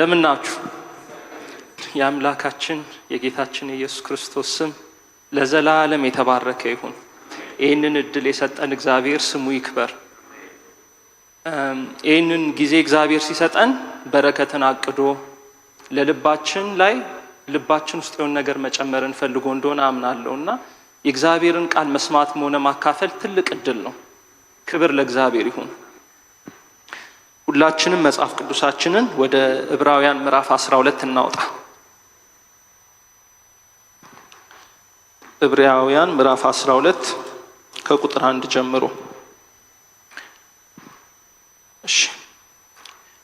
እንደምናችሁ የአምላካችን የጌታችን የኢየሱስ ክርስቶስ ስም ለዘላለም የተባረከ ይሁን። ይህንን እድል የሰጠን እግዚአብሔር ስሙ ይክበር። ይህንን ጊዜ እግዚአብሔር ሲሰጠን በረከትን አቅዶ ለልባችን ላይ ልባችን ውስጥ የሆነ ነገር መጨመርን ፈልጎ እንደሆነ አምናለሁና የእግዚአብሔርን ቃል መስማት ሆነ ማካፈል ትልቅ እድል ነው። ክብር ለእግዚአብሔር ይሁን። ሁላችንም መጽሐፍ ቅዱሳችንን ወደ ዕብራውያን ምዕራፍ 12 እናውጣ። ዕብራውያን ምዕራፍ 12 ከቁጥር 1 ጀምሮ። እሺ፣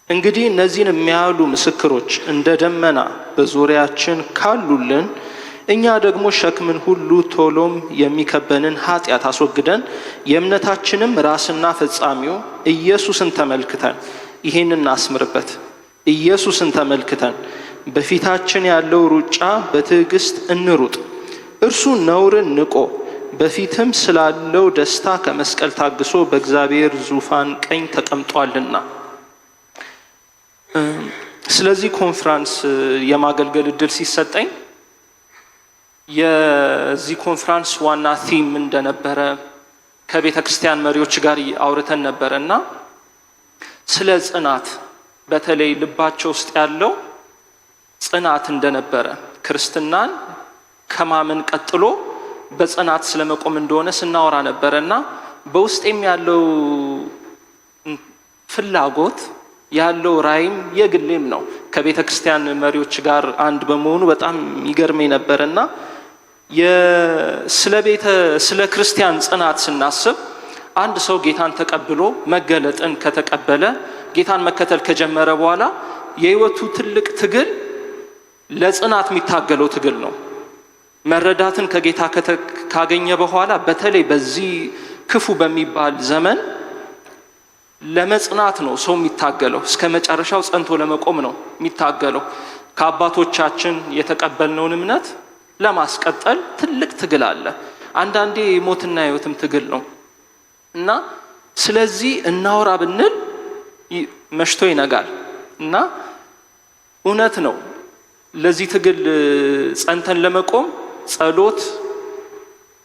እንግዲህ እነዚህን የሚያሉ ምስክሮች እንደ ደመና በዙሪያችን ካሉልን እኛ ደግሞ ሸክምን ሁሉ ቶሎም የሚከበንን ኃጢአት አስወግደን የእምነታችንም ራስና ፈጻሚው ኢየሱስን ተመልክተን ይሄን እናስምርበት። ኢየሱስን ተመልክተን በፊታችን ያለው ሩጫ በትዕግስት እንሩጥ። እርሱ ነውርን ንቆ በፊትም ስላለው ደስታ ከመስቀል ታግሶ በእግዚአብሔር ዙፋን ቀኝ ተቀምጧልና። ስለዚህ ኮንፈረንስ የማገልገል እድል ሲሰጠኝ የዚህ ኮንፈረንስ ዋና ቲም እንደነበረ ከቤተ ክርስቲያን መሪዎች ጋር አውርተን ነበረና ስለ ጽናት በተለይ ልባቸው ውስጥ ያለው ጽናት እንደነበረ ክርስትናን ከማመን ቀጥሎ በጽናት ስለመቆም እንደሆነ ስናወራ ነበረና በውስጤም ያለው ፍላጎት ያለው ራይም የግሌም ነው። ከቤተ ክርስቲያን መሪዎች ጋር አንድ በመሆኑ በጣም ይገርመኝ ነበርና ስለ ክርስቲያን ጽናት ስናስብ አንድ ሰው ጌታን ተቀብሎ መገለጥን ከተቀበለ ጌታን መከተል ከጀመረ በኋላ የህይወቱ ትልቅ ትግል ለጽናት የሚታገለው ትግል ነው። መረዳትን ከጌታ ካገኘ በኋላ በተለይ በዚህ ክፉ በሚባል ዘመን ለመጽናት ነው ሰው የሚታገለው። እስከ መጨረሻው ጸንቶ ለመቆም ነው የሚታገለው። ከአባቶቻችን የተቀበልነውን እምነት ለማስቀጠል ትልቅ ትግል አለ። አንዳንዴ ሞትና ህይወትም ትግል ነው እና ስለዚህ እናውራ ብንል መሽቶ ይነጋል እና እውነት ነው። ለዚህ ትግል ጸንተን ለመቆም ጸሎት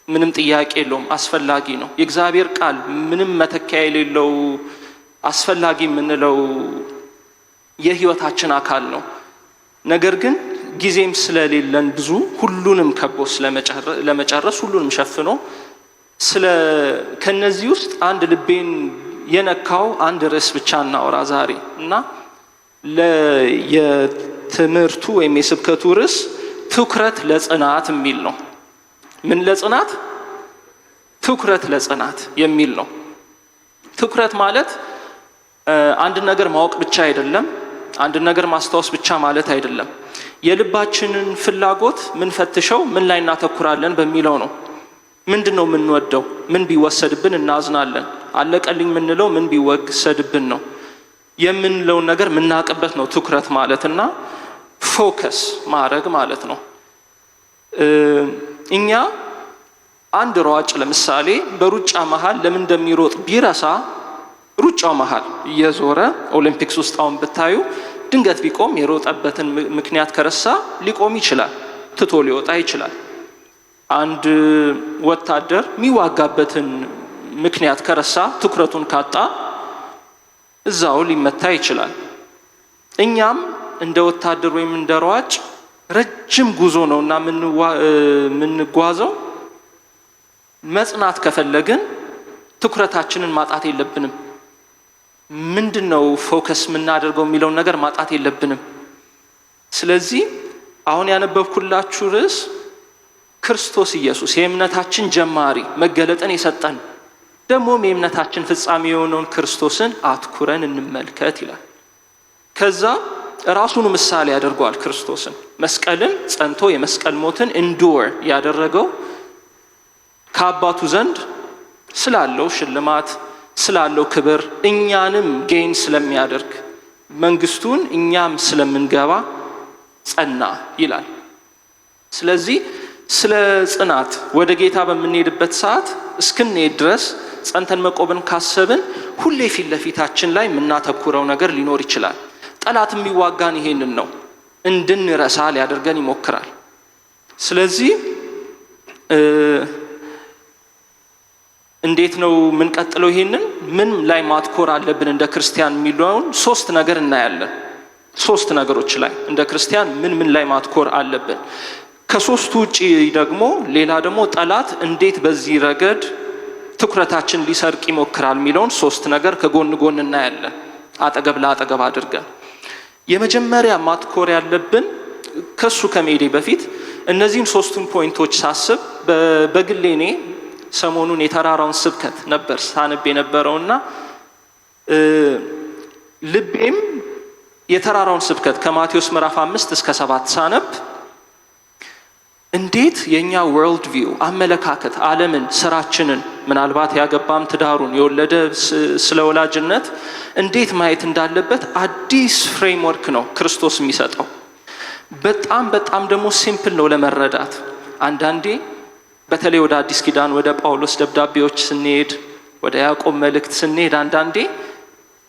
ምንም ጥያቄ የለውም፣ አስፈላጊ ነው። የእግዚአብሔር ቃል ምንም መተኪያ የሌለው አስፈላጊ የምንለው የህይወታችን አካል ነው። ነገር ግን ጊዜም ስለሌለን ብዙ ሁሉንም ከቦ ለመጨረስ ሁሉንም ሸፍኖ ከነዚህ ውስጥ አንድ ልቤን የነካው አንድ ርዕስ ብቻ እናወራ ዛሬ እና የትምህርቱ ወይም የስብከቱ ርዕስ ትኩረት ለጽናት የሚል ነው። ምን ለጽናት? ትኩረት ለጽናት የሚል ነው። ትኩረት ማለት አንድ ነገር ማወቅ ብቻ አይደለም፣ አንድ ነገር ማስታወስ ብቻ ማለት አይደለም። የልባችንን ፍላጎት ምን ፈትሸው ምን ላይ እናተኩራለን በሚለው ነው። ምንድነው የምንወደው? ምን ቢወሰድብን እናዝናለን? አለቀልኝ ምንለው ምን ቢወሰድብን ነው የምንለውን ነገር ምናቅበት ነው ትኩረት ማለትና ፎከስ ማድረግ ማለት ነው። እኛ አንድ ሯጭ ለምሳሌ በሩጫ መሃል ለምን እንደሚሮጥ ቢረሳ ሩጫው መሃል እየዞረ ኦሊምፒክስ ውስጥ አሁን ብታዩ ድንገት ቢቆም የሮጠበትን ምክንያት ከረሳ ሊቆም ይችላል፣ ትቶ ሊወጣ ይችላል። አንድ ወታደር የሚዋጋበትን ምክንያት ከረሳ ትኩረቱን ካጣ እዛው ሊመታ ይችላል። እኛም እንደ ወታደር ወይም እንደ ሯጭ ረጅም ጉዞ ነውና የምንጓዘው። መጽናት ከፈለግን ትኩረታችንን ማጣት የለብንም። ምንድነው ፎከስ የምናደርገው የሚለውን ነገር ማጣት የለብንም። ስለዚህ አሁን ያነበብኩላችሁ ርዕስ ክርስቶስ ኢየሱስ የእምነታችን ጀማሪ መገለጥን የሰጠን ደግሞም የእምነታችን ፍጻሜ የሆነውን ክርስቶስን አትኩረን እንመልከት ይላል። ከዛ ራሱን ምሳሌ ያደርገዋል። ክርስቶስን መስቀልን ጸንቶ የመስቀል ሞትን ኢንዱር ያደረገው ከአባቱ ዘንድ ስላለው ሽልማት ስላለው ክብር እኛንም ጌን ስለሚያደርግ መንግስቱን እኛም ስለምንገባ ጸና ይላል። ስለዚህ ስለ ጽናት ወደ ጌታ በምንሄድበት ሰዓት እስክንሄድ ድረስ ጸንተን መቆምን ካሰብን ሁሌ ፊት ለፊታችን ላይ የምናተኩረው ነገር ሊኖር ይችላል። ጠላት የሚዋጋን ይሄንን ነው፣ እንድንረሳ ሊያደርገን ይሞክራል። ስለዚህ እንዴት ነው ምን ቀጥለው ይሄንን ምን ላይ ማትኮር አለብን እንደ ክርስቲያን የሚለውን 3 ነገር እናያለን። 3 ነገሮች ላይ እንደ ክርስቲያን ምን ላይ ማትኮር አለብን። ከ3ቱ ውጪ ደግሞ ሌላ ደግሞ ጠላት እንዴት በዚህ ረገድ ትኩረታችን ሊሰርቅ ይሞክራል የሚለውን 3 ነገር ከጎን እናያለን፣ አጠገብ ለአጠገብ አድርገን። የመጀመሪያ ማትኮር ያለብን ከሱ ከመሄዴ በፊት እነዚህን 3ቱን ፖይንቶች ሳስብ በግሌ እኔ ሰሞኑን የተራራውን ስብከት ነበር ሳነብ የነበረውና ልቤም የተራራውን ስብከት ከማቴዎስ ምዕራፍ 5 እስከ 7 ሳነብ እንዴት የኛ ወርልድ ቪው አመለካከት ዓለምን፣ ስራችንን፣ ምናልባት ያገባም ትዳሩን የወለደ ስለ ወላጅነት እንዴት ማየት እንዳለበት አዲስ ፍሬምወርክ ነው ክርስቶስ የሚሰጠው። በጣም ደግሞ ሲምፕል ነው ለመረዳት። አንዳንዴ በተለይ ወደ አዲስ ኪዳን ወደ ጳውሎስ ደብዳቤዎች ስንሄድ፣ ወደ ያዕቆብ መልእክት ስንሄድ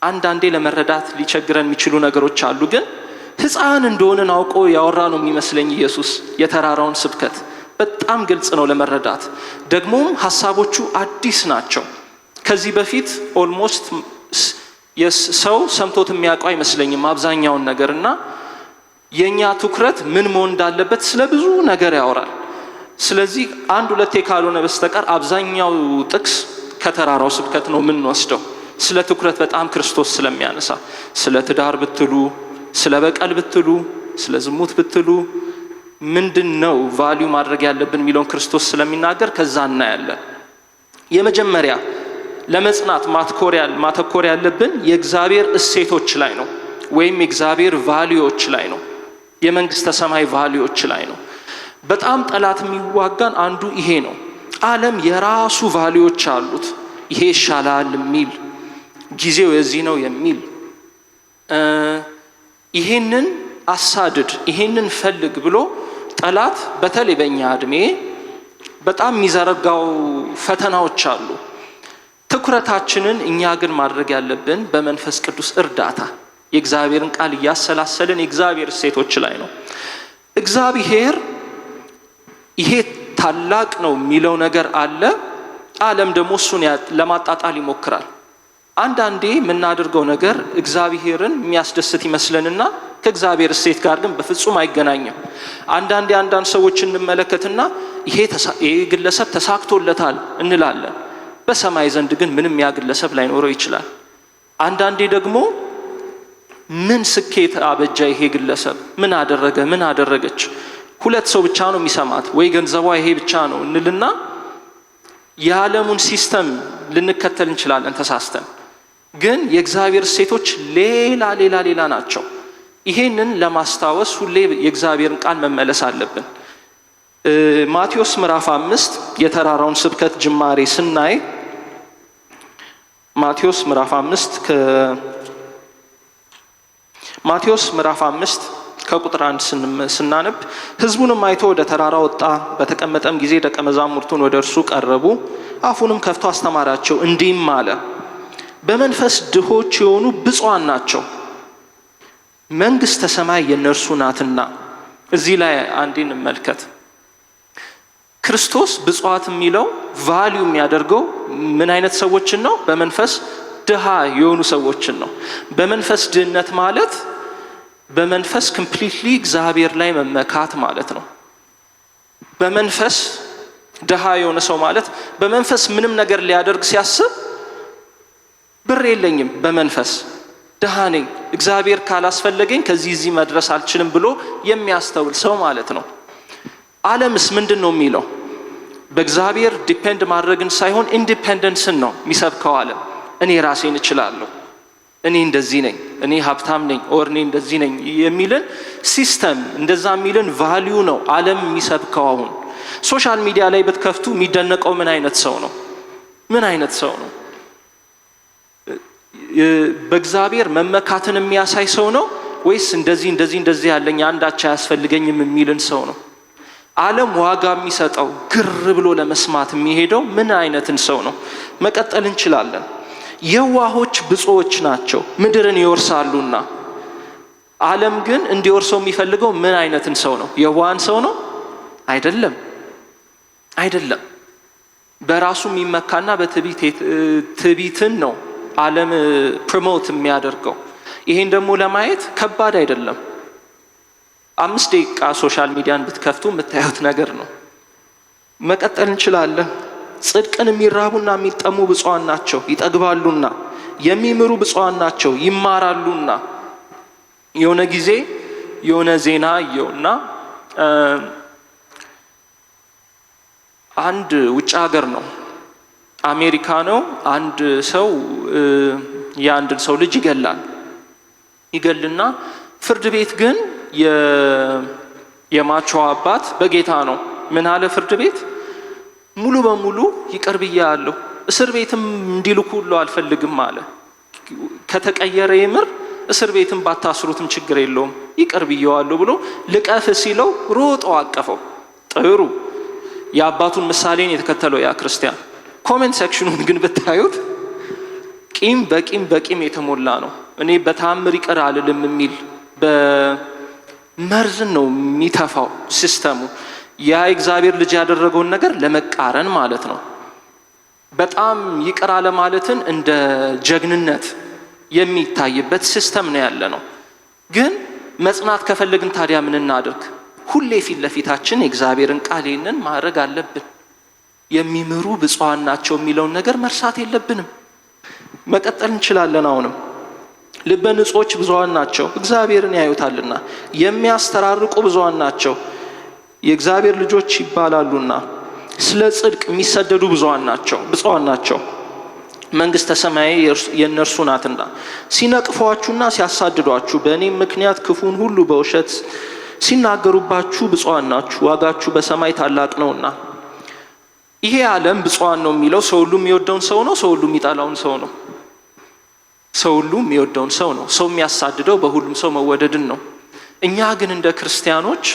አንዳንዴ ለመረዳት ሊቸግረን የሚችሉ ነገሮች አሉ። ግን ሕፃን እንደሆነን አውቆ ያወራ ነው የሚመስለኝ ኢየሱስ። የተራራውን ስብከት በጣም ግልጽ ነው ለመረዳት፣ ደግሞም ሀሳቦቹ አዲስ ናቸው። ከዚህ በፊት ኦልሞስት ሰው ሰምቶት የሚያውቀው አይመስለኝም አብዛኛውን ነገርና የኛ ትኩረት ምን መሆን እንዳለበት ስለ ብዙ ነገር ያወራል። ስለዚህ 1-2 ካልሆነ በስተቀር አብዛኛው ጥቅስ ከተራራው ስብከት ነው የምንወስደው። ስለ ትኩረት በጣም ክርስቶስ ስለሚያነሳ፣ ስለ ትዳር ብትሉ፣ ስለ በቀል ብትሉ፣ ስለ ዝሙት ብትሉ ምንድን ነው ቫልዩ ማድረግ ያለብን የሚለውን ክርስቶስ ስለሚናገር ከዛ እናያለን። የመጀመሪያ ለመጽናት ማተኮር ያለብን የእግዚአብሔር እሴቶች ላይ ነው፣ ወይም የእግዚአብሔር ቫልዩዎች ላይ ነው፣ የመንግስተ ሰማይ ቫልዩዎች ላይ ነው። በጣም ጠላት የሚዋጋን አንዱ ይሄ ነው። ዓለም የራሱ ቫልዩዎች አሉት። ይሄ ይሻላል የሚል፣ ጊዜው የዚህ ነው የሚል፣ ይሄንን አሳድድ፣ ይሄንን ፈልግ ብሎ ጠላት በተለይ በእኛ እድሜ በጣም የሚዘረጋው ፈተናዎች አሉ። ትኩረታችንን እኛ ግን ማድረግ ያለብን በመንፈስ ቅዱስ እርዳታ የእግዚአብሔርን ቃል እያሰላሰልን የእግዚአብሔር እሴቶች ላይ ነው። እግዚአብሔር ይሄ ታላቅ ነው የሚለው ነገር አለ። ዓለም ደግሞ እሱን ለማጣጣል ይሞክራል። አንዳንዴ የምናደርገው ነገር እግዚአብሔርን የሚያስደስት ይመስለንና ከእግዚአብሔር እሴት ጋር ግን በፍጹም አይገናኝም። አንዳንድ ሰዎች እንመለከትና ይሄ ግለሰብ ተሳክቶለታል እንላለን። በሰማይ ዘንድ ግን ምንም ያ ግለሰብ ላይኖረው ይችላል። አንዳንዴ ደግሞ ምን ስኬት አበጃ ይሄ ግለሰብ፣ ምን አደረገ፣ ምን አደረገች፣ 2 ሰው ብቻ ነው የሚሰማት፣ ወይ ገንዘቧ ይሄ ብቻ ነው እንልና የዓለሙን ሲስተም ልንከተል እንችላለን ተሳስተን። ግን የእግዚአብሔር እሴቶች ሌላ ናቸው። ይሄንን ለማስታወስ ሁሌ የእግዚአብሔርን ቃል መመለስ አለብን። ማቴዎስ ምዕራፍ 5 የተራራውን ስብከት ጅማሬ ስናይ ማቴዎስ ምዕራፍ 5 ከቁጥር 1 ስናነብ ሕዝቡንም አይቶ ወደ ተራራ ወጣ፣ በተቀመጠም ጊዜ ደቀ መዛሙርቱን ወደ እርሱ ቀረቡ፣ አፉንም ከፍቶ አስተማራቸው፣ እንዲህም አለ፣ በመንፈስ ድሆች የሆኑ ብፁዓን ናቸው፣ መንግሥተ ሰማይ የእነርሱ ናትና። እዚህ ላይ አንዴ እንመልከት። ክርስቶስ ብፁዓት የሚለው ቫልዩ የሚያደርገው ምን አይነት ሰዎችን ነው? በመንፈስ ድሃ የሆኑ ሰዎችን ነው። በመንፈስ ድህነት ማለት በመንፈስ ኮምፕሊትሊ እግዚአብሔር ላይ መመካት ማለት ነው። በመንፈስ ድሃ የሆነ ሰው ማለት በመንፈስ ምንም ነገር ሊያደርግ ሲያስብ ብር የለኝም፣ በመንፈስ ድሃ ነኝ፣ እግዚአብሔር ካላስፈለገኝ ከዚህ መድረስ አልችልም ብሎ የሚያስተውል ሰው ማለት ነው። ዓለምስ ምንድን ነው የሚለው? በእግዚአብሔር ዲፔንድ ማድረግን ሳይሆን ኢንዲፔንደንስን ነው የሚሰብከው ዓለም። እኔ ራሴን እችላለሁ፣ እኔ እንደዚህ ነኝ፣ እኔ ሀብታም ነኝ፣ ኦር እኔ እንደዚህ ነኝ የሚልን ሲስተም፣ እንደዛ የሚልን ቫልዩ ነው ዓለም የሚሰብከው። አሁን ሶሻል ሚዲያ ላይ ብትከፍቱ የሚደነቀው ምን አይነት ሰው ነው? በእግዚአብሔር መመካትን የሚያሳይ ሰው ነው ወይስ እንደዚህ ያለኝ አንዳች አያስፈልገኝም የሚልን ሰው ነው? ዓለም ዋጋ የሚሰጠው ግር ብሎ ለመስማት የሚሄደው ምን አይነትን ሰው ነው? መቀጠል እንችላለን። የዋሆች ብፁዓን ናቸው ምድርን ይወርሳሉና። ዓለም ግን እንዲወርሰው የሚፈልገው ምን አይነትን ሰው ነው? የዋህን ሰው ነው? አይደለም። በራሱ የሚመካና በትዕቢትን ነው ዓለም ፕሮሞት የሚያደርገው። ይሄን ደግሞ ለማየት ከባድ አይደለም። 5 ደቂቃ ሶሻል ሚዲያን ብትከፍቱ የምታዩት ነገር ነው። መቀጠል እንችላለን። ጽድቅን የሚራቡና የሚጠሙ ብፁዓን ናቸው ይጠግባሉና፣ የሚምሩ ብፁዓን ናቸው ይማራሉና። የሆነ ጊዜ የሆነ ዜና አየውና አንድ ውጭ ሀገር ነው፣ አሜሪካ ነው። አንድ ሰው የአንድን ሰው ልጅ ይገልና ፍርድ ቤት ግን የማቸው አባት በጌታ ነው። ምን አለ ፍርድ ቤት? ሙሉ በሙሉ ይቅር ብያለሁ፣ እስር ቤትም እንዲልኩ ሁሉ አልፈልግም አለ። ከተቀየረ ይምር፣ እስር ቤትም ባታስሩትም ችግር የለውም ይቅር ብየዋለሁ ብሎ ልቀፍ ሲለው ሮጦ አቀፈው። ጥሩ የአባቱን ምሳሌን የተከተለው ያ ክርስቲያን። ኮሜንት ሴክሽኑን ግን ብታዩት ቂም በቂም የተሞላ ነው። እኔ በተአምር ይቅር አልልም የሚል በመርዝን ነው የሚተፋው ሲስተሙ። ያ እግዚአብሔር ልጅ ያደረገውን ነገር ለመቃረን ማለት ነው። በጣም ይቅር አለ ማለትን እንደ ጀግንነት የሚታይበት ሲስተም ነው ያለ ነው። ግን መጽናት ከፈለግን ታዲያ ምን እናድርግ? ሁሌ ፊት ለፊታችን የእግዚአብሔርን ቃል ይህንን ማድረግ አለብን። የሚምሩ ብፁዓን ናቸው የሚለውን ነገር መርሳት የለብንም። መቀጠል እንችላለን። አሁንም ልበ ንጹሖች ብዙኃን ናቸው እግዚአብሔርን ያዩታልና፣ የሚያስተራርቁ ብዙኃን ናቸው የእግዚአብሔር ልጆች ይባላሉና፣ ስለ ጽድቅ የሚሰደዱ ብዙኃን ናቸው መንግሥተ ሰማይ የእነርሱ ናትና። ሲነቅፏችሁና ሲያሳድዷችሁ በእኔም ምክንያት ክፉን ሁሉ በውሸት ሲናገሩባችሁ ብፁዓን ናችሁ፣ ዋጋችሁ በሰማይ ታላቅ ነውና። ይሄ ዓለም ብፁዓን ነው የሚለው ሰው ሁሉ የሚወደውን ሰው ነው? ሰው ሁሉ የሚጠላውን ሰው ነው? ሰው ሁሉ የሚወደውን ሰው ነው። ሰው የሚያሳድደው በሁሉም ሰው መወደድን ነው። እኛ ግን እንደ ክርስቲያኖች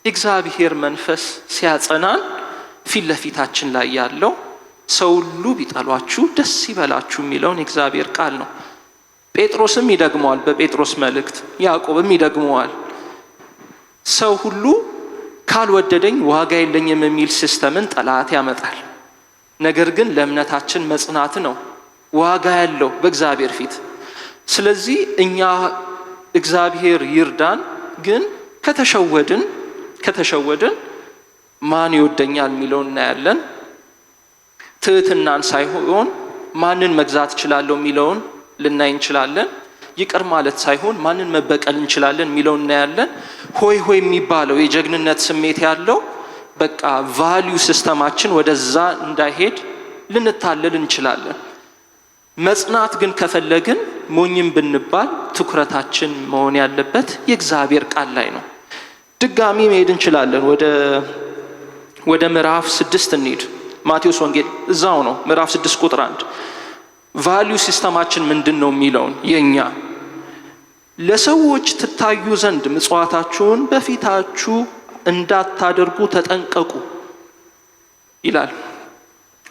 እግዚአብሔር መንፈስ ሲያጸናን ፊት ለፊታችን ላይ ያለው ሰው ሁሉ ቢጠሏችሁ ደስ ይበላችሁ የሚለውን እግዚአብሔር ቃል ነው። ጴጥሮስም ይደግመዋል በጴጥሮስ መልእክት፣ ያዕቆብም ይደግመዋል። ሰው ሁሉ ካልወደደኝ ዋጋ የለኝም የሚል ሲስተምን ጠላት ያመጣል። ነገር ግን ለእምነታችን መጽናት ነው ዋጋ ያለው በእግዚአብሔር ፊት። ስለዚህ እኛ እግዚአብሔር ይርዳን። ግን ከተሸወድን ማን ይወደኛል የሚለውን እናያለን። ትህትናን ሳይሆን ማንን መግዛት እችላለሁ የሚለውን ልናይ እንችላለን። ይቅር ማለት ሳይሆን ማንን መበቀል እንችላለን የሚለውን እናያለን። ሆይ የሚባለው የጀግንነት ስሜት ያለው በቃ ቫልዩ ሲስተማችን ወደዛ እንዳይሄድ ልንታለል እንችላለን። መጽናት ግን ከፈለግን ሞኝም ብንባል ትኩረታችን መሆን ያለበት የእግዚአብሔር ቃል ላይ ነው። ድጋሚ መሄድ እንችላለን። ወደ ምዕራፍ 6 እንሂድ። ማቴዎስ ወንጌል እዛው ነው፣ ምዕራፍ 6 ቁጥር 1 ቫልዩ ሲስተማችን ምንድን ነው የሚለውን የኛ ለሰዎች ትታዩ ዘንድ ምጽዋታችሁን በፊታችሁ እንዳታደርጉ ተጠንቀቁ ይላል።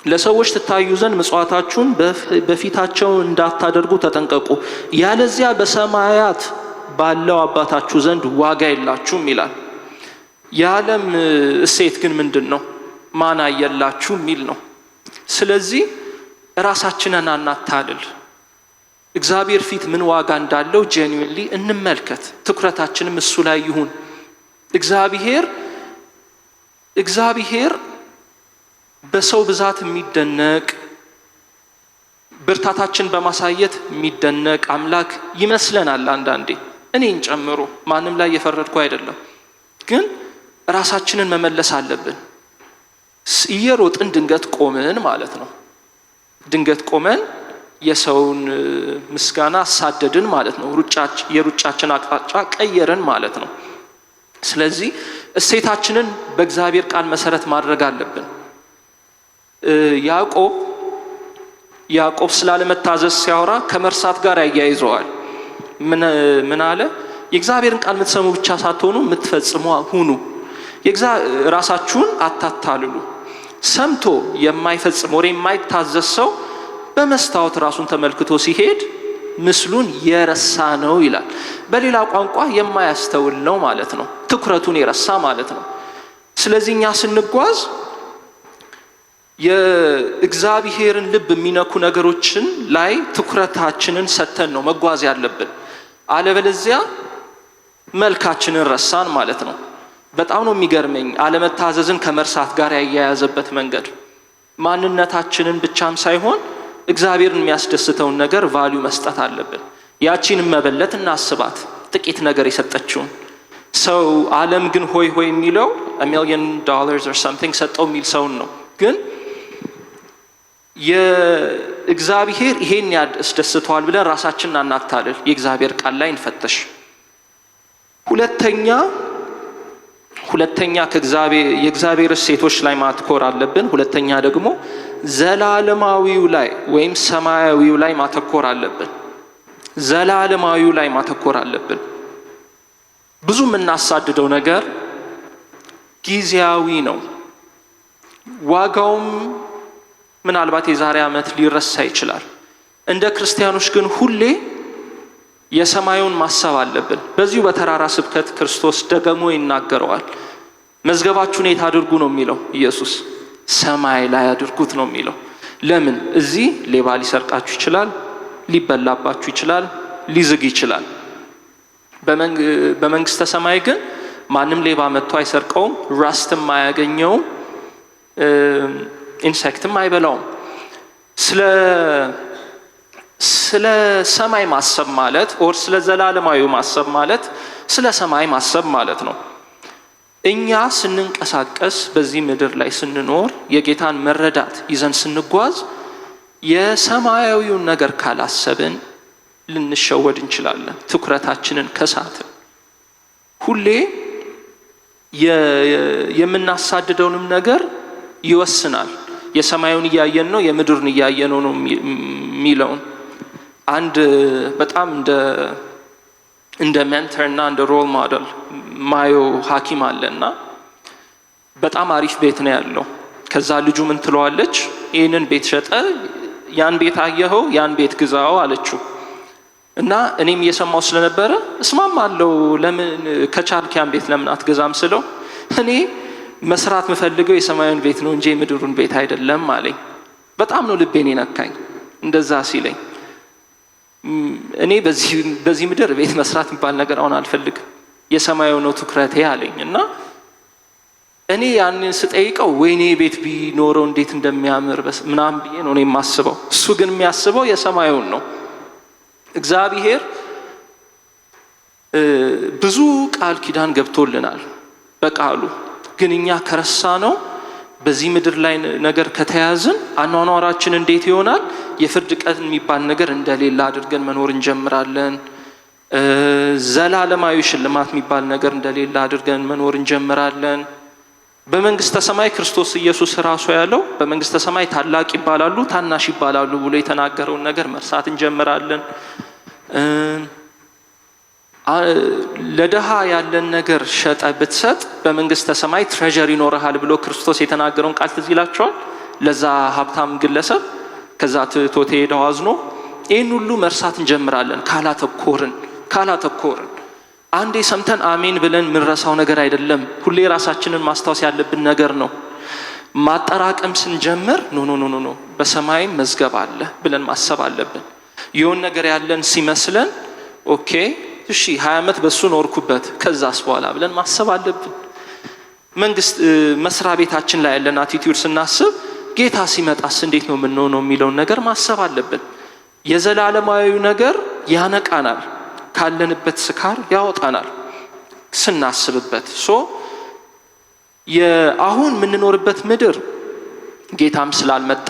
ለሰዎች ትታዩ ዘንድ ምጽዋታችሁን በፊታቸው እንዳታደርጉ ተጠንቀቁ፣ ያለዚያ በሰማያት ባለው አባታችሁ ዘንድ ዋጋ የላችሁም ይላል። የዓለም እሴት ግን ምንድን ነው? ማን አየላችሁ የሚል ነው። ስለዚህ ራሳችንን አናታልል። እግዚአብሔር ፊት ምን ዋጋ እንዳለው ጄኒዩንሊ እንመልከት። ትኩረታችንም እሱ ላይ ይሁን። እግዚአብሔር በሰው ብዛት የሚደነቅ ብርታታችን በማሳየት የሚደነቅ አምላክ ይመስለናል አንዳንዴ፣ እኔን ጨምሮ። ማንም ላይ የፈረድኩ አይደለም። ግን ራሳችንን መመለስ አለብን። እየሮጥን ድንገት ቆምን ማለት ነው። ድንገት ቆመን የሰውን ምስጋና አሳደድን ማለት ነው። የሩጫችን አቅጣጫ ቀየርን ማለት ነው። ስለዚህ እሴታችንን በእግዚአብሔር ቃል መሰረት ማድረግ አለብን። ያዕቆብ ስላለመታዘዝ ሲያወራ ከመርሳት ጋር ያያይዘዋል። ምን አለ? የእግዚአብሔርን ቃል የምትሰሙ ብቻ ሳትሆኑ የምትፈጽሙ ሁኑ። ራሳችሁን አታታልሉ። ሰምቶ የማይፈጽም ወሬ የማይታዘዝ ሰው በመስታወት ራሱን ተመልክቶ ሲሄድ ምስሉን የረሳ ነው ይላል። በሌላ ቋንቋ የማያስተውል ነው ማለት ነው። ትኩረቱን የረሳ ማለት ነው። ስለዚህ እኛ ስንጓዝ የእግዚአብሔርን ልብ የሚነኩ ነገሮችን ላይ ትኩረታችንን ሰተን ነው መጓዝ ያለብን። አለበለዚያ መልካችንን ረሳን ማለት ነው። በጣም ነው የሚገርመኝ አለመታዘዝን ከመርሳት ጋር ያያያዘበት መንገድ። ማንነታችንን ብቻም ሳይሆን እግዚአብሔርን የሚያስደስተውን ነገር ቫልዩ መስጠት አለብን። ያቺንም መበለት እናስባት፣ ጥቂት ነገር የሰጠችውን ሰው። ዓለም ግን ሆይ ሆይ የሚለው $1 million or something ሰጠው የሚል ሰውን ነው። ግን የእግዚአብሔር ይሄን ያስደስተዋል ብለን ራሳችንን አናታልል። የእግዚአብሔር ቃል ላይ እንፈተሽ። ሁለተኛ የእግዚአብሔር እሴቶች ላይ ማትኮር አለብን። ሁለተኛ ደግሞ ዘላለማዊው ላይ ወይም ሰማያዊው ላይ ማተኮር አለብን። ዘላለማዊው ላይ ማተኮር አለብን። ብዙ የምናሳድደው ነገር ጊዜያዊ ነው። ዋጋውም ምናልባት የዛሬ ዓመት ሊረሳ ይችላል። እንደ ክርስቲያኖች ግን ሁሌ የሰማዩን ማሰብ አለብን። በዚሁ በተራራ ስብከት ክርስቶስ ደግሞ ይናገረዋል። መዝገባችሁን የት አድርጉ ነው የሚለው ኢየሱስ? ሰማይ ላይ አድርጉት ነው የሚለው። ለምን? እዚህ ሌባ ሊሰርቃችሁ ይችላል፣ ሊበላባችሁ ይችላል፣ ሊዝግ ይችላል። በመንግስተ ሰማይ ግን ማንም ሌባ መጥቶ አይሰርቀውም፣ ራስትም አያገኘውም፣ ኢንሴክትም አይበላውም። ስለ ሰማይ ማሰብ ማለት ኦር ስለ ዘላለማዊ ማሰብ ማለት ስለ ሰማይ ማሰብ ማለት ነው። እኛ ስንንቀሳቀስ በዚህ ምድር ላይ ስንኖር የጌታን መረዳት ይዘን ስንጓዝ የሰማያዊውን ነገር ካላሰብን ልንሸወድ እንችላለን። ትኩረታችንን ከሳትን ሁሌ የምናሳድደውንም ነገር ይወስናል። የሰማዩን እያየን ነው የምድርን እያየነው ነው የሚለውን አንድ በጣም እንደ ሜንተር እና እንደ ሮል ሞዴል ማዮ ሐኪም አለና በጣም አሪፍ ቤት ነው ያለው። ከዛ ልጁ ምን ትለዋለች? ይህንን ቤት ሸጠ፣ ያን ቤት አየኸው፣ ያን ቤት ግዛው አለችው። እና እኔም እየሰማው ስለነበረ እስማማለሁ፣ ለምን ከቻልክ ያን ቤት ለምን አትገዛም ስለው እኔ መስራት የምፈልገው የሰማዩን ቤት ነው እንጂ የምድሩን ቤት አይደለም አለኝ። በጣም ነው ልቤን የነካኝ እንደዛ ሲለኝ። እኔ በዚህ ምድር ቤት መስራት የሚባል ነገር አሁን አልፈልግም፣ የሰማዩ ነው ትኩረቴ አለኝ። እና እኔ ያንን ስጠይቀው ወይኔ ቤት ቢኖረው እንዴት እንደሚያምር ምናምን ብዬ ነው የማስበው። እሱ ግን የሚያስበው የሰማዩን ነው። እግዚአብሔር ብዙ ቃል ኪዳን ገብቶልናል በቃሉ። ግን እኛ ከረሳ ነው በዚህ ምድር ላይ ነገር ከተያዝን አኗኗራችን እንዴት ይሆናል? የፍርድ ቀን የሚባል ነገር እንደሌላ አድርገን መኖር እንጀምራለን። ዘላለማዊ ሽልማት የሚባል ነገር እንደሌላ አድርገን መኖር እንጀምራለን። በመንግስተ ሰማይ ክርስቶስ ኢየሱስ ራሱ ያለው በመንግስተ ሰማይ ታላቅ ይባላሉ፣ ታናሽ ይባላሉ ብሎ የተናገረውን ነገር መርሳት እንጀምራለን። ለደሃ ያለን ነገር ሸጠ ብትሰጥ በመንግስተ ሰማይ ትሬዠር ይኖርሃል ብሎ ክርስቶስ የተናገረውን ቃል ትዝ ይላቸዋል ለዛ ሀብታም ግለሰብ። ከዛ ትቶት ሄደው አዝኖ። ይህን ሁሉ መርሳት እንጀምራለን ካላተኮርን። አንዴ ሰምተን አሜን ብለን ምንረሳው ነገር አይደለም። ሁሌ ራሳችንን ማስታወስ ያለብን ነገር ነው። ማጠራቀም ስንጀምር ኖ በሰማይም መዝገብ አለ ብለን ማሰብ አለብን። የሆነ ነገር ያለን ሲመስለን ኦኬ እሺ 20 ዓመት በሱ ኖርኩበት ከዛስ በኋላ ብለን ማሰብ አለብን። መንግስት መስሪያ ቤታችን ላይ ያለን አቲቲዩድ ስናስብ ጌታ ሲመጣስ እንዴት ነው የምንሆነው የሚለውን ነገር ማሰብ አለብን። የዘላለማዊ ነገር ያነቃናል፣ ካለንበት ስካር ያወጣናል ስናስብበት። አሁን የምንኖርበት ምድር ጌታም ስላልመጣ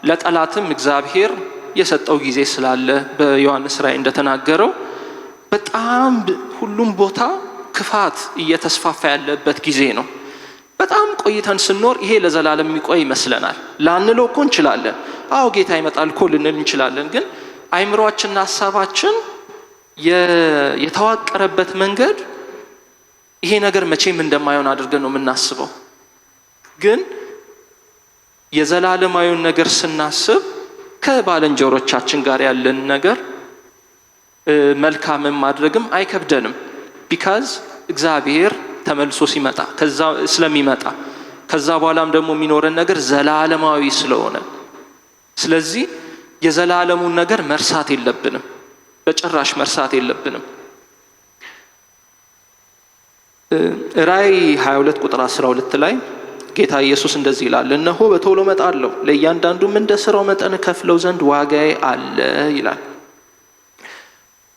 ለጠላትም እግዚአብሔር የሰጠው ጊዜ ስላለ በዮሐንስ ራእይ እንደተናገረው በጣም ሁሉም ቦታ ክፋት እየተስፋፋ ያለበት ጊዜ ነው። በጣም ቆይተን ስንኖር ይሄ ለዘላለም የሚቆይ ይመስለናል። ላንለው እኮ እንችላለን። አዎ ጌታ ይመጣል እኮ ልንል እንችላለን። ግን አይምሮአችንና ሀሳባችን የተዋቀረበት መንገድ ይሄ ነገር መቼም እንደማይሆን አድርገን ነው የምናስበው። ግን የዘላለማዊውን ነገር ስናስብ ከባልንጀሮቻችን ጋር ያለን ነገር መልካምም ማድረግም አይከብደንም። ቢካዝ እግዚአብሔር ተመልሶ ሲመጣ ስለሚመጣ ከዛ በኋላም ደግሞ የሚኖረን ነገር ዘላለማዊ ስለሆነ፣ ስለዚህ የዘላለሙን ነገር መርሳት የለብንም፣ በጭራሽ መርሳት የለብንም። ራእይ 22 ቁጥር 12 ላይ ጌታ ኢየሱስ እንደዚህ ይላል፣ እነሆ በቶሎ እመጣለሁ፣ ለእያንዳንዱም እንደ ስራው መጠን ከፍለው ዘንድ ዋጋዬ አለ ይላል።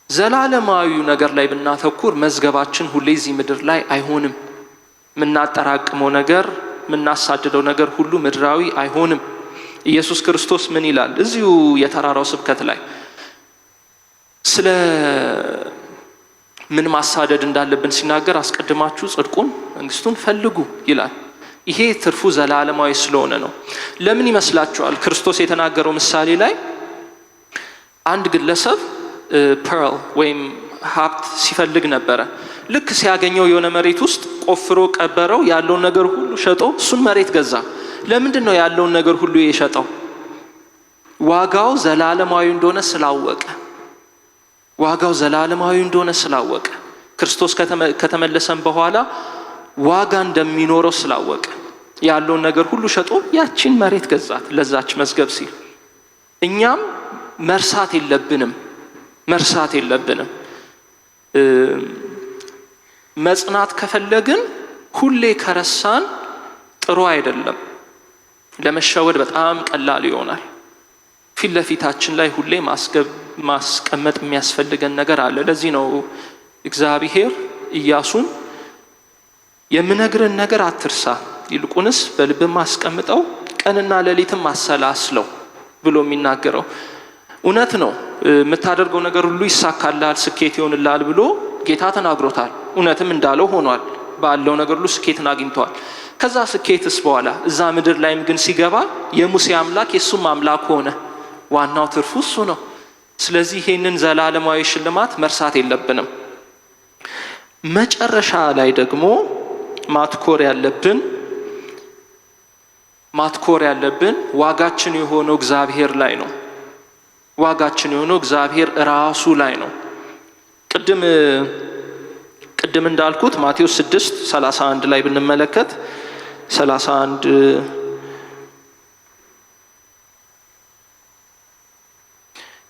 ዘላለማዊ ነገር ላይ ብናተኩር መዝገባችን ሁሌ እዚህ ምድር ላይ አይሆንም። የምናጠራቅመው ነገር የምናሳድደው ነገር ሁሉ ምድራዊ አይሆንም። ኢየሱስ ክርስቶስ ምን ይላል? እዚሁ የተራራው ስብከት ላይ ስለ ምን ማሳደድ እንዳለብን ሲናገር አስቀድማችሁ ጽድቁን መንግስቱን ፈልጉ ይላል። ይሄ ትርፉ ዘላለማዊ ስለሆነ ነው። ለምን ይመስላችኋል? ክርስቶስ የተናገረው ምሳሌ ላይ አንድ ግለሰብ ፐርል ወይም ሀብት ሲፈልግ ነበረ። ልክ ሲያገኘው የሆነ መሬት ውስጥ ቆፍሮ ቀበረው፣ ያለውን ነገር ሁሉ ሸጦ እሱን መሬት ገዛ። ለምንድን ነው ያለውን ነገር ሁሉ የሸጠው? ዋጋው ዘላለማዊ እንደሆነ ስላወቀ። ዋጋው ዘላለማዊ እንደሆነ ስላወቀ፣ ክርስቶስ ከተመለሰን በኋላ ዋጋ እንደሚኖረው ስላወቀ ያለውን ነገር ሁሉ ሸጦ ያቺን መሬት ገዛት ለዛች መዝገብ ሲል። እኛም መርሳት የለብንም። መጽናት ከፈለግን ሁሌ ከረሳን ጥሩ አይደለም። ለመሸወድ በጣም ቀላል ይሆናል። ፊት ለፊታችን ላይ ሁሌ ማስቀመጥ የሚያስፈልገን ነገር አለ። ለዚህ ነው እግዚአብሔር ኢያሱን የምነግርን ነገር አትርሳ፣ ይልቁንስ በልብ ማስቀምጠው፣ ቀንና ሌሊትም ማሰላስለው ብሎ የሚናገረው። እውነት ነው። የምታደርገው ነገር ሁሉ ይሳካልሃል፣ ስኬት ይሆንልሃል ብሎ ጌታ ተናግሮታል። እውነትም እንዳለው ሆኗል። ባለው ነገር ሁሉ ስኬትን አግኝተዋል። ከዛ ስኬትስ በኋላ እዛ ምድር ላይም ግን ሲገባ የሙሴ አምላክ የሱም አምላክ ሆነ። ዋናው ትርፉ እሱ ነው። ስለዚህ ይሄንን ዘላለማዊ ሽልማት መርሳት የለብንም። መጨረሻ ላይ ደግሞ ማትኮር ያለብን ዋጋችን የሆነው እግዚአብሔር ላይ ነው። ዋጋችን የሆነው እግዚአብሔር ራሱ ላይ ነው። ቅድም እንዳልኩት ማቴዎስ 6:31 ላይ ብንመለከት 31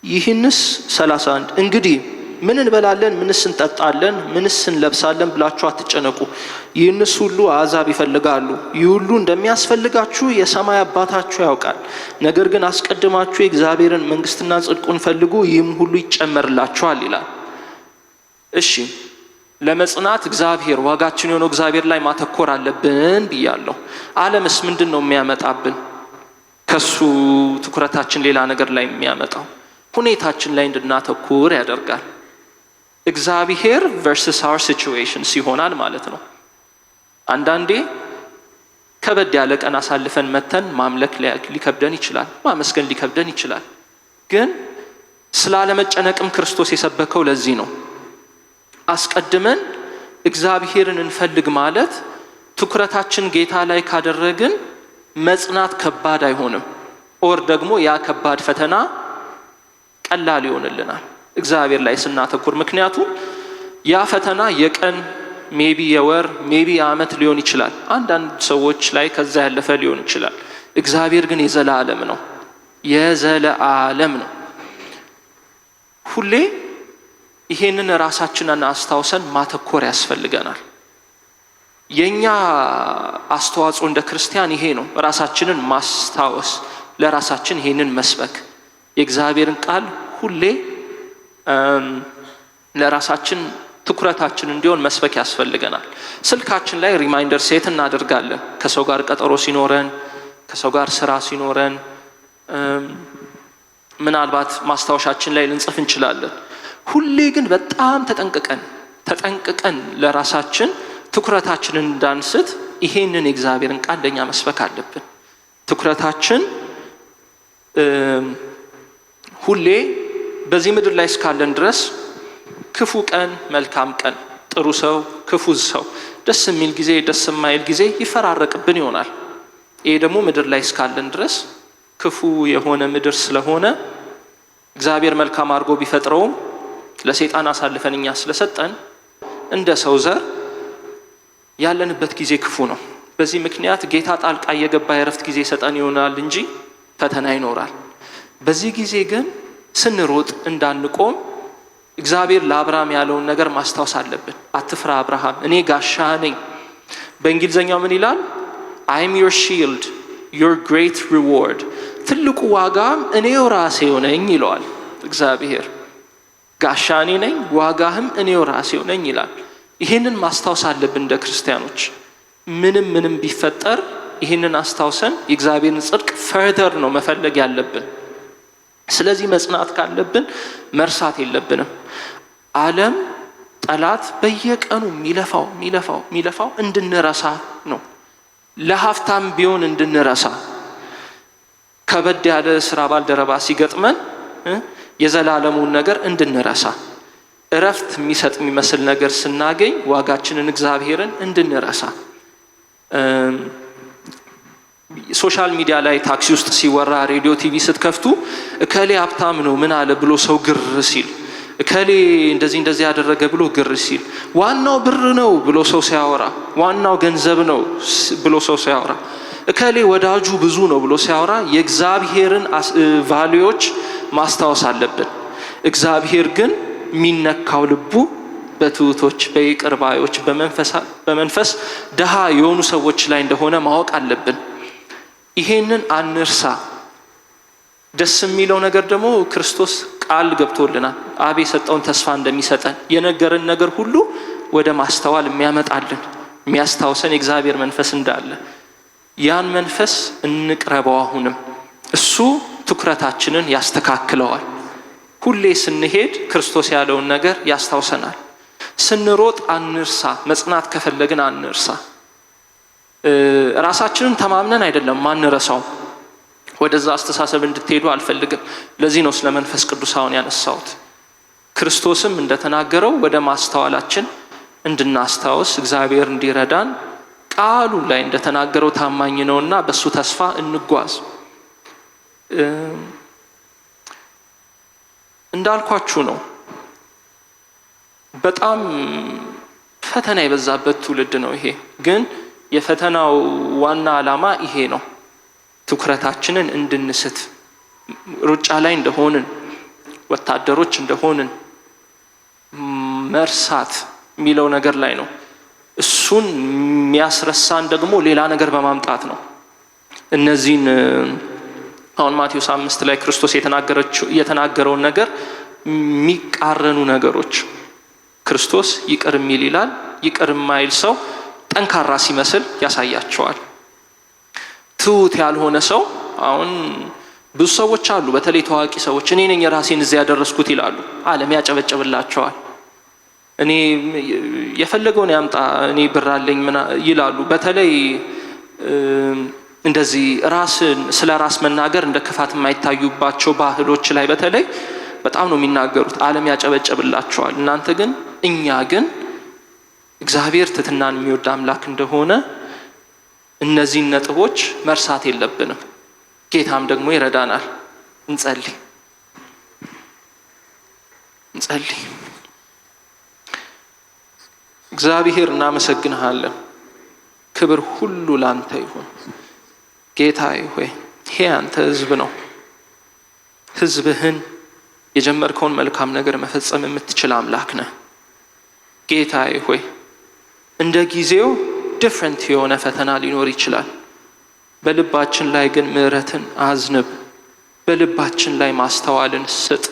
ይህንስ 31 እንግዲህ ምን እንበላለን፣ ምንስ እንጠጣለን፣ ምንስ እንለብሳለን ብላችሁ አትጨነቁ። ይህንስ ሁሉ አሕዛብ ይፈልጋሉ። ይህ ሁሉ እንደሚያስፈልጋችሁ የሰማይ አባታችሁ ያውቃል። ነገር ግን አስቀድማችሁ የእግዚአብሔርን መንግስትና ጽድቁን ፈልጉ፣ ይህም ሁሉ ይጨመርላችኋል ይላል። እሺ፣ ለመጽናት እግዚአብሔር ዋጋችን የሆነው እግዚአብሔር ላይ ማተኮር አለብን ብያለሁ። ዓለምስ ምንድን ነው የሚያመጣብን? ከሱ ትኩረታችን ሌላ ነገር ላይ የሚያመጣው ሁኔታችን ላይ እንድናተኩር ያደርጋል። እግዚአብሔር versus our situations ይሆናል ማለት ነው። አንዳንዴ ከበድ ያለ ቀን አሳልፈን መተን ማምለክ ሊከብደን ይችላል፣ ማመስገን ሊከብደን ይችላል። ግን ስላለመጨነቅም ክርስቶስ የሰበከው ለዚህ ነው። አስቀድመን እግዚአብሔርን እንፈልግ ማለት ትኩረታችን ጌታ ላይ ካደረግን መጽናት ከባድ አይሆንም። ኦር ደግሞ ያ ከባድ ፈተና ቀላል ይሆንልናል እግዚአብሔር ላይ ስናተኩር። ምክንያቱም ያ ፈተና የቀን ሜቢ የወር ሜቢ የዓመት ሊሆን ይችላል። አንዳንድ ሰዎች ላይ ከዛ ያለፈ ሊሆን ይችላል። እግዚአብሔር ግን የዘላለም ነው፣ የዘላለም ነው። ሁሌ ይሄንን ራሳችንን አስታውሰን ማተኮር ያስፈልገናል። የኛ አስተዋጽኦ እንደ ክርስቲያን ይሄ ነው። ራሳችንን ማስታወስ፣ ለራሳችን ይሄንን መስበክ፣ የእግዚአብሔርን ቃል ሁሌ ለራሳችን ትኩረታችን እንዲሆን መስበክ ያስፈልገናል። ስልካችን ላይ ሪማይንደር ሴት እናደርጋለን። ከሰው ጋር ቀጠሮ ሲኖረን፣ ከሰው ጋር ስራ ሲኖረን፣ ምናልባት ማስታወሻችን ላይ ልንጽፍ እንችላለን። ሁሌ ግን በጣም ተጠንቅቀን ለራሳችን ትኩረታችንን እንዳንስት ይሄንን የእግዚአብሔርን ቃል ለኛ መስበክ አለብን። ትኩረታችን ሁሌ በዚህ ምድር ላይ እስካለን ድረስ ክፉ ቀን፣ መልካም ቀን፣ ጥሩ ሰው፣ ክፉ ሰው፣ ደስ የሚል ጊዜ፣ ደስ የማይል ጊዜ ይፈራረቅብን ይሆናል። ይሄ ደግሞ ምድር ላይ እስካለን ድረስ ክፉ የሆነ ምድር ስለሆነ እግዚአብሔር መልካም አድርጎ ቢፈጥረውም ለሰይጣን አሳልፈን እኛ ስለሰጠን እንደ ሰው ዘር ያለንበት ጊዜ ክፉ ነው። በዚህ ምክንያት ጌታ ጣልቃ እየገባ የረፍት ጊዜ ሰጠን ይሆናል እንጂ ፈተና ይኖራል። በዚህ ጊዜ ግን ስንሮጥ እንዳንቆም እግዚአብሔር ለአብርሃም ያለውን ነገር ማስታወስ አለብን። አትፍራ አብርሃም፣ እኔ ጋሻ ነኝ። በእንግሊዝኛው ምን ይላል? I am your shield, your great reward። ትልቁ ዋጋም እኔው ራሴው ነኝ ይለዋል እግዚአብሔር። ጋሻ እኔ ነኝ፣ ዋጋህም እኔው ራሴው ነኝ ይላል። ይህንን ማስታወስ አለብን እንደ ክርስቲያኖች። ምንም ቢፈጠር ይህንን አስታውሰን የእግዚአብሔርን ጽድቅ ፈርደር ነው መፈለግ ያለብን። ስለዚህ መጽናት ካለብን መርሳት የለብንም። ዓለም ጠላት በየቀኑ የሚለፋው እንድንረሳ ነው። ለሀፍታም ቢሆን እንድንረሳ፣ ከበድ ያለ ስራ ባልደረባ ሲገጥመን የዘላለሙን ነገር እንድንረሳ፣ እረፍት የሚሰጥ የሚመስል ነገር ስናገኝ ዋጋችንን እግዚአብሔርን እንድንረሳ። ሶሻል ሚዲያ ላይ ታክሲ ውስጥ ሲወራ፣ ሬዲዮ ቲቪ ስትከፍቱ እከሌ ሀብታም ነው ምን አለ ብሎ ሰው ግር ሲል፣ እከሌ እንደዚህ ያደረገ ብሎ ግር ሲል፣ ዋናው ብር ነው ብሎ ሰው ሲያወራ፣ ዋናው ገንዘብ ነው ብሎ ሰው ሲያወራ፣ እከሌ ወዳጁ ብዙ ነው ብሎ ሲያወራ የእግዚአብሔርን ቫልዩዎች ማስታወስ አለብን። እግዚአብሔር ግን የሚነካው ልቡ በትሑቶች፣ በይቅር ባዮች፣ በመንፈስ ድሃ የሆኑ ሰዎች ላይ እንደሆነ ማወቅ አለብን። ይሄንን አንርሳ። ደስ የሚለው ነገር ደግሞ ክርስቶስ ቃል ገብቶልናል። አብ የሰጠውን ተስፋ እንደሚሰጠን የነገርን ነገር ሁሉ ወደ ማስተዋል የሚያመጣልን የሚያስታውሰን የእግዚአብሔር መንፈስ እንዳለ ያን መንፈስ እንቅረበው። አሁንም እሱ ትኩረታችንን ያስተካክለዋል። ሁሌ ስንሄድ ክርስቶስ ያለውን ነገር ያስታውሰናል። ስንሮጥ አንርሳ። መጽናት ከፈለግን አንርሳ። ራሳችንን ተማምነን አይደለም ማንረሳው። ወደዛ አስተሳሰብ እንድትሄዱ አልፈልግም። ለዚህ ነው ስለ መንፈስ ቅዱስ አሁን ያነሳሁት። ክርስቶስም እንደተናገረው ወደ ማስተዋላችን እንድናስታውስ እግዚአብሔር እንዲረዳን ቃሉ ላይ እንደተናገረው ታማኝ ነውና በሱ ተስፋ እንጓዝ። እንዳልኳችሁ ነው። በጣም ፈተና የበዛበት ትውልድ ነው ይሄ። ግን የፈተናው ዋና ዓላማ ይሄ ነው። ትኩረታችንን እንድንስት፣ ሩጫ ላይ እንደሆንን፣ ወታደሮች እንደሆንን መርሳት የሚለው ነገር ላይ ነው። እሱን የሚያስረሳን ደግሞ ሌላ ነገር በማምጣት ነው። እነዚህን አሁን ማቴዎስ 5 ላይ ክርስቶስ የተናገረውን ነገር የሚቃረኑ ነገሮች ክርስቶስ ይቅር የሚል ይላል። ይቅር የማይል ሰው ጠንካራ ሲመስል ያሳያቸዋል። ትሁት ያልሆነ ሰው አሁን ብዙ ሰዎች አሉ፣ በተለይ ታዋቂ ሰዎች እኔ ነኝ የራሴን እዚያ ያደረስኩት ይላሉ። ዓለም ያጨበጨብላቸዋል። እኔ የፈለገውን ያምጣ እኔ ብር አለኝ ይላሉ። በተለይ እንደዚህ ስለ ራስ መናገር እንደ ክፋት የማይታዩባቸው ባህሎች ላይ በተለይ በጣም ነው የሚናገሩት። ዓለም ያጨበጨብላቸዋል። እኛ ግን እግዚአብሔር ትሕትናን የሚወድ አምላክ እንደሆነ እነዚህን ነጥቦች መርሳት የለብንም። ጌታም ደግሞ ይረዳናል። እንጸልይ። እግዚአብሔር እናመሰግንሃለን። ክብር ሁሉ ላንተ ይሁን። ጌታዬ ሆይ ይሄ አንተ ሕዝብ ነው። ሕዝብህን የጀመርከውን መልካም ነገር መፈጸም የምትችል አምላክ ነህ። ጌታዬ ሆይ እንደ ጊዜው ዲፍረንት የሆነ ፈተና ሊኖር ይችላል። በልባችን ላይ ግን ምሕረትን አዝንብ። በልባችን ላይ ማስተዋልን ስጥ።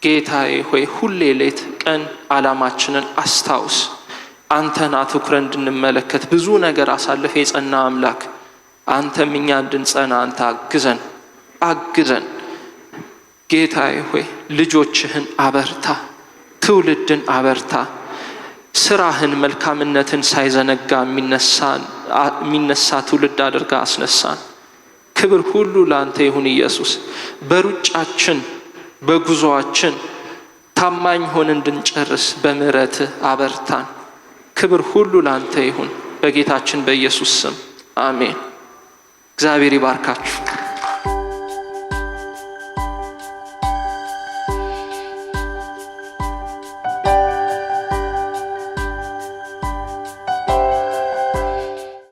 ጌታዬ ሆይ ሁሌ ሌት ቀን ዓላማችንን አስታውስ። አንተን አትኩረን እንድንመለከት ብዙ ነገር አሳልፈ የጸና አምላክ አንተም እኛ እንድንጸና አንተ አግዘን። ጌታዬ ሆይ ልጆችህን አበርታ፣ ትውልድን አበርታ። ስራህን መልካምነትን ሳይዘነጋ የሚነሳ ትውልድ አድርጋ አስነሳን። ክብር ሁሉ ላንተ ይሁን ኢየሱስ። በሩጫችን በጉዞአችን ታማኝ ሆነን እንድንጨርስ በምሕረትህ አበርታን። ክብር ሁሉ ላንተ ይሁን በጌታችን በኢየሱስ ስም አሜን። እግዚአብሔር ይባርካችሁ።